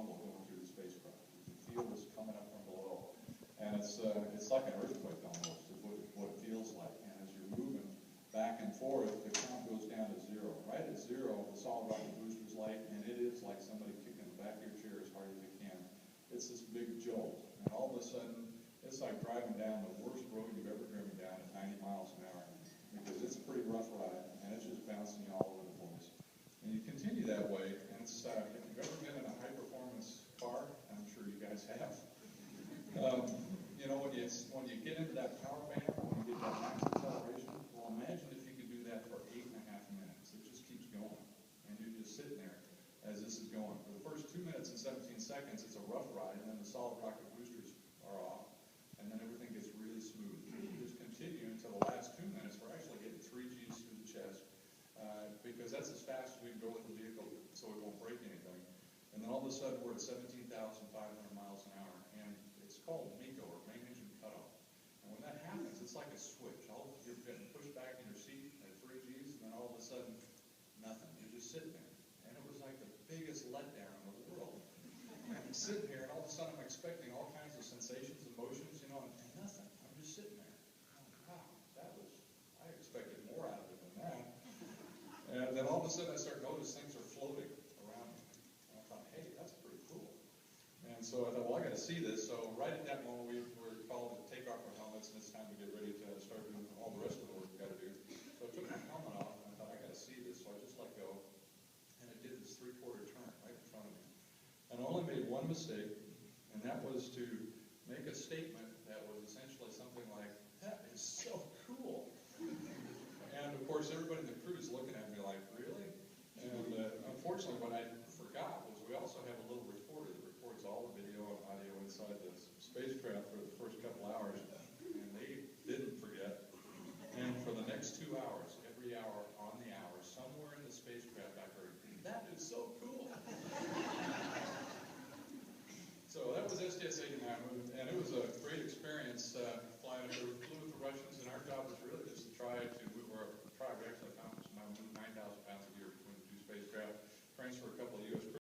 rumble going through the spacecraft. You can feel this coming up from below. And it's like an earthquake almost, is what it feels like. And as you're moving back and forth, the count goes down to zero. Right at zero, the solid rocket booster's light, and it is like somebody kicking the back of your chair as hard as they can. It's this big jolt. And all of a sudden, it's like driving down the worst road you've ever driven down at 90 miles an hour. Because it's a pretty rough ride, and it's just bouncing you all over the place. And you continue that way, and it's, if you've ever been in a high-performance car, I'm sure you guys have, you know, when you get into that power band, when you get that max acceleration, well, imagine if you could do that for 8.5 minutes. It just keeps going, and you're just sitting there as this is going. For the first 2 minutes and 17 seconds, it's a rough ride, and then the solid rocket boosters are off, and then everything gets really smooth. You just continue until the last 2 minutes. We're actually getting 3 Gs through the chest, because that's as fast as we can go with the vehicle, so we won't break anything. And then all of a sudden, we're at 17,500 miles an hour, and it's called MECO, or main engine cutoff. And when that happens, it's like a switch. You're getting pushed back in your seat at 3 Gs, and then all of a sudden, nothing. You're just sitting there. And it was like the biggest letdown in the world. And I'm sitting here, and all of a sudden, I'm expecting all kinds of sensations, emotions, you know, and nothing. I'm just sitting there. Oh, wow, I expected more out of it than that. And then all of a sudden, I start noticing things are floating around me. And I thought, hey, that's pretty cool. And so I thought, well, I got to see this. So right at that moment, we were called to take off our helmets, and it's time to get ready to start doing all the rest of the work we got to do. So I took my helmet off, and I thought, I got to see this. So I just let go, and it did this 3/4 turn right in front of me. And I only made one mistake, and that was to make a statement that was essentially something like, that is so cool. And of course, everybody in the crew is looking at me like, really? And unfortunately, what I forgot was we also have a little recorder that records all the video and audio inside the spacecraft for the first couple hours, and they didn't forget. And for the next 2 hours, every hour on the hour, somewhere in the spacecraft, I heard, that is so cool. So that was STS-89, and it was a great experience flying up there. We flew with the Russians, and our job was really just to try to move, we actually accomplished, now move 9,000 pounds a year between the two spacecraft, transfer a couple of U.S.